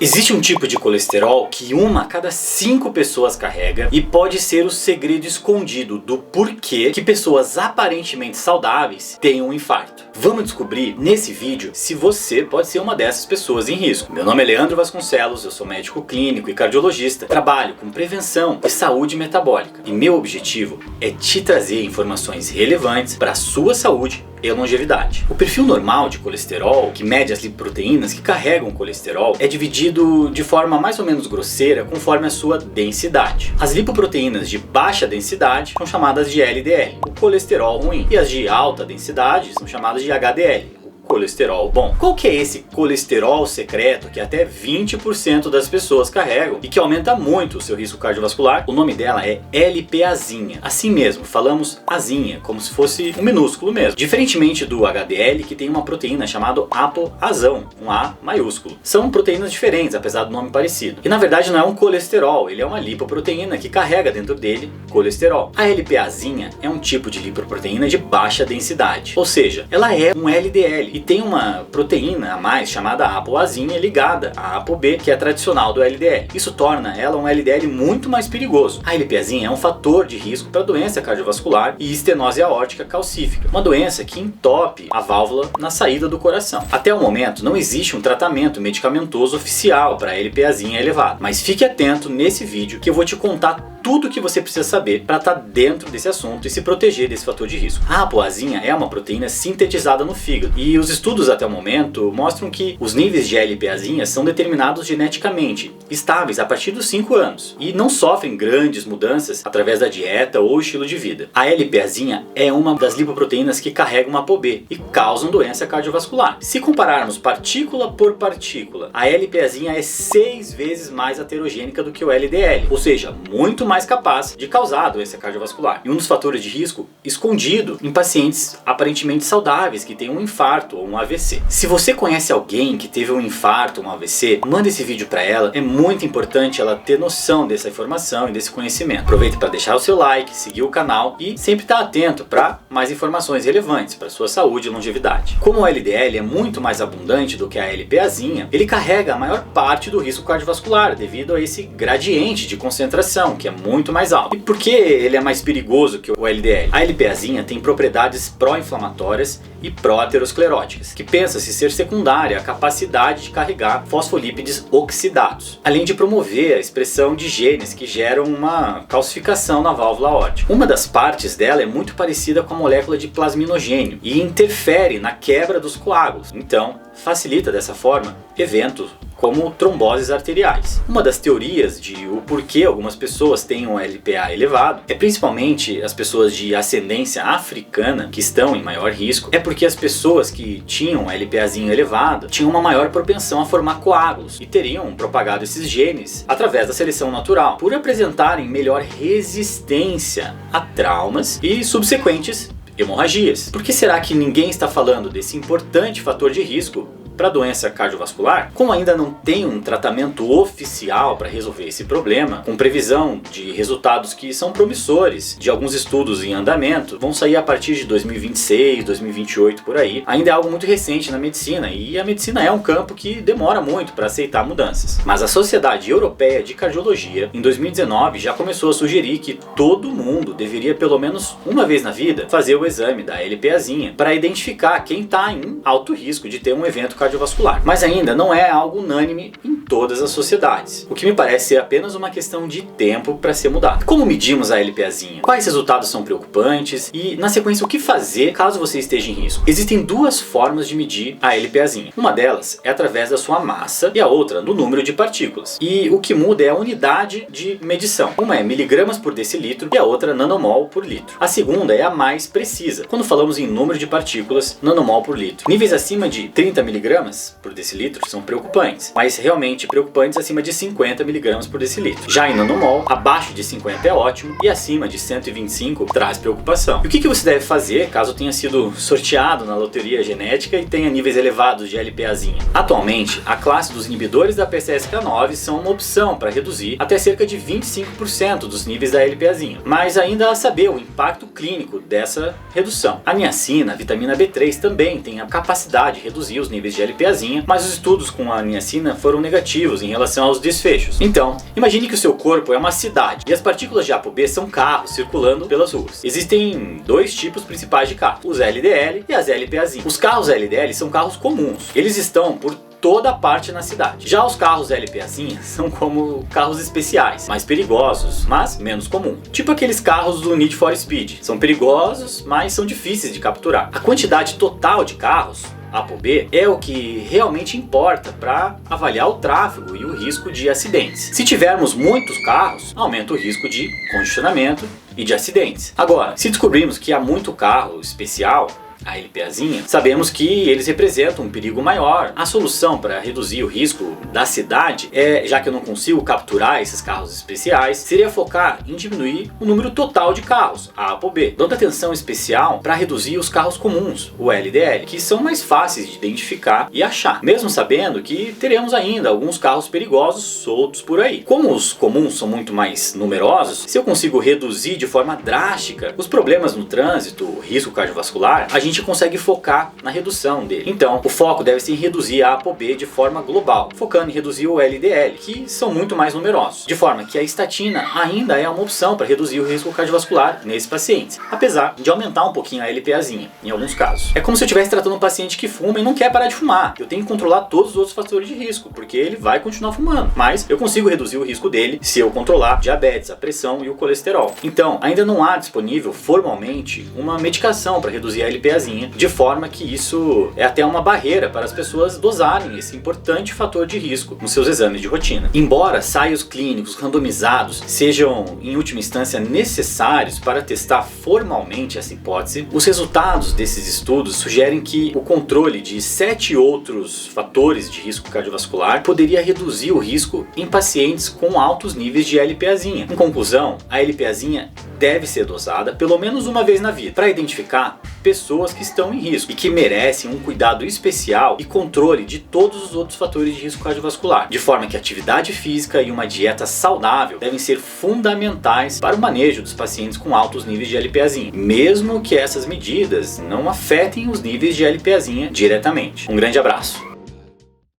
Existe um tipo de colesterol que 1 a cada 5 pessoas carrega e pode ser o segredo escondido do porquê que pessoas aparentemente saudáveis têm um infarto. Vamos descobrir nesse vídeo se você pode ser uma dessas pessoas em risco. Meu nome é Leandro Vasconcelos, eu sou médico clínico e cardiologista, trabalho com prevenção e saúde metabólica e meu objetivo é te trazer informações relevantes para a sua saúde e longevidade. O perfil normal de colesterol, que mede as lipoproteínas que carregam o colesterol, é dividido de forma mais ou menos grosseira conforme a sua densidade. As lipoproteínas de baixa densidade são chamadas de LDL, o colesterol ruim, e as de alta densidade são chamadas de HDL, colesterol bom. Qual que é esse colesterol secreto que até 20% das pessoas carregam e que aumenta muito o seu risco cardiovascular? O nome dela é LPazinha. Assim mesmo, falamos azinha, como se fosse um minúsculo mesmo. Diferentemente do HDL, que tem uma proteína chamada apoazão, um A maiúsculo. São proteínas diferentes, apesar do nome parecido. E na verdade não é um colesterol, ele é uma lipoproteína que carrega dentro dele colesterol. A LPazinha é um tipo de lipoproteína de baixa densidade, ou seja, ela é um LDL. E tem uma proteína a mais chamada apoazinha ligada à ApoB, que é tradicional do LDL. Isso torna ela um LDL muito mais perigoso. A LPazinha é um fator de risco para doença cardiovascular e estenose aórtica calcífica, uma doença que entope a válvula na saída do coração. Até o momento não existe um tratamento medicamentoso oficial para a LPazinha elevada, mas fique atento nesse vídeo que eu vou te contar tudo o que você precisa saber para estar dentro desse assunto e se proteger desse fator de risco. A apoazinha é uma proteína sintetizada no fígado e os estudos até o momento mostram que os níveis de LPazinha são determinados geneticamente, estáveis a partir dos 5 anos e não sofrem grandes mudanças através da dieta ou estilo de vida. A LPazinha é uma das lipoproteínas que carregam uma ApoB e causam doença cardiovascular. Se compararmos partícula por partícula, a LPazinha é 6 vezes mais heterogênica do que o LDL, ou seja, muito mais capaz de causar doença cardiovascular. E um dos fatores de risco escondido em pacientes aparentemente saudáveis que têm um infarto ou um AVC. Se você conhece alguém que teve um infarto ou um AVC, manda esse vídeo para ela. É muito importante ela ter noção dessa informação e desse conhecimento. Aproveita para deixar o seu like, seguir o canal e sempre estar atento para mais informações relevantes para sua saúde e longevidade. Como o LDL é muito mais abundante do que a LPazinha, ele carrega a maior parte do risco cardiovascular devido a esse gradiente de concentração que é muito mais alto. E por que ele é mais perigoso que o LDL? A LPazinha tem propriedades pró-inflamatórias e pró-ateroscleróticas, que pensa-se ser secundária à capacidade de carregar fosfolípides oxidados, além de promover a expressão de genes que geram uma calcificação na válvula aórtica. Uma das partes dela é muito parecida com a molécula de plasminogênio e interfere na quebra dos coágulos, então facilita dessa forma eventos como tromboses arteriais. Uma das teorias de o porquê algumas pessoas têm um LPA elevado é principalmente as pessoas de ascendência africana que estão em maior risco, é porque as pessoas que tinham um LPAzinho elevado tinham uma maior propensão a formar coágulos e teriam propagado esses genes através da seleção natural, por apresentarem melhor resistência a traumas e subsequentes hemorragias. Por que será que ninguém está falando desse importante fator de risco para doença cardiovascular? Como ainda não tem um tratamento oficial para resolver esse problema, com previsão de resultados que são promissores, de alguns estudos em andamento, vão sair a partir de 2026, 2028 por aí, ainda é algo muito recente na medicina e a medicina é um campo que demora muito para aceitar mudanças. Mas a Sociedade Europeia de Cardiologia, em 2019, já começou a sugerir que todo mundo deveria pelo menos uma vez na vida fazer o exame da LPazinha para identificar quem está em alto risco de ter um evento cardiovascular. Mas ainda não é algo unânime em todas as sociedades, o que me parece ser apenas uma questão de tempo para ser mudado. Como medimos a LPazinha? Quais resultados são preocupantes? E na sequência o que fazer caso você esteja em risco? Existem duas formas de medir a LPazinha. Uma delas é através da sua massa e a outra do número de partículas. E o que muda é a unidade de medição. Uma é miligramas por decilitro e a outra nanomol por litro. A segunda é a mais precisa. Quando falamos em número de partículas, nanomol por litro. Níveis acima de 30 miligramas por decilitro são preocupantes, mas realmente preocupantes acima de 50 mg por decilitro. Já em nanomol, abaixo de 50 é ótimo e acima de 125 traz preocupação. E o que você deve fazer caso tenha sido sorteado na loteria genética e tenha níveis elevados de LPazinha? Atualmente, a classe dos inibidores da PCSK9 são uma opção para reduzir até cerca de 25% dos níveis da LPazinha, mas ainda há a saber o impacto clínico dessa redução. A niacina, a vitamina B3, também tem a capacidade de reduzir os níveis de de LPazinha, mas os estudos com a niacina foram negativos em relação aos desfechos. Então, imagine que o seu corpo é uma cidade e as partículas de ApoB são carros circulando pelas ruas. Existem dois tipos principais de carro, os LDL e as LPazinhas. Os carros LDL são carros comuns, eles estão por toda parte na cidade. Já os carros LPazinha são como carros especiais, mais perigosos, mas menos comum. Tipo aqueles carros do Need for Speed. São perigosos, mas são difíceis de capturar. A quantidade total de carros ApoB é o que realmente importa para avaliar o tráfego e o risco de acidentes. Se tivermos muitos carros, aumenta o risco de congestionamento e de acidentes. Agora, se descobrirmos que há muito carro especial, a LPazinha, sabemos que eles representam um perigo maior. A solução para reduzir o risco da cidade já que eu não consigo capturar esses carros especiais, seria focar em diminuir o número total de carros, a ApoB, dando atenção especial para reduzir os carros comuns, o LDL, que são mais fáceis de identificar e achar, mesmo sabendo que teremos ainda alguns carros perigosos soltos por aí. Como os comuns são muito mais numerosos, se eu consigo reduzir de forma drástica os problemas no trânsito, o risco cardiovascular, a gente consegue focar na redução dele. Então, o foco deve ser em reduzir a ApoB de forma global, focando em reduzir o LDL, que são muito mais numerosos, de forma que a estatina ainda é uma opção para reduzir o risco cardiovascular nesses pacientes, apesar de aumentar um pouquinho a LPazinha, em alguns casos. É como se eu estivesse tratando um paciente que fuma e não quer parar de fumar. Eu tenho que controlar todos os outros fatores de risco, porque ele vai continuar fumando, mas eu consigo reduzir o risco dele se eu controlar diabetes, a pressão e o colesterol. Então, ainda não há disponível formalmente uma medicação para reduzir a LPazinha, de forma que isso é até uma barreira para as pessoas dosarem esse importante fator de risco nos seus exames de rotina. Embora ensaios clínicos randomizados sejam, em última instância, necessários para testar formalmente essa hipótese, os resultados desses estudos sugerem que o controle de 7 outros fatores de risco cardiovascular poderia reduzir o risco em pacientes com altos níveis de LPazinha. Em conclusão, a LPazinha deve ser dosada pelo menos uma vez na vida para identificar pessoas que estão em risco e que merecem um cuidado especial e controle de todos os outros fatores de risco cardiovascular, de forma que a atividade física e uma dieta saudável devem ser fundamentais para o manejo dos pacientes com altos níveis de LPazinha, mesmo que essas medidas não afetem os níveis de LPazinha diretamente. Um grande abraço!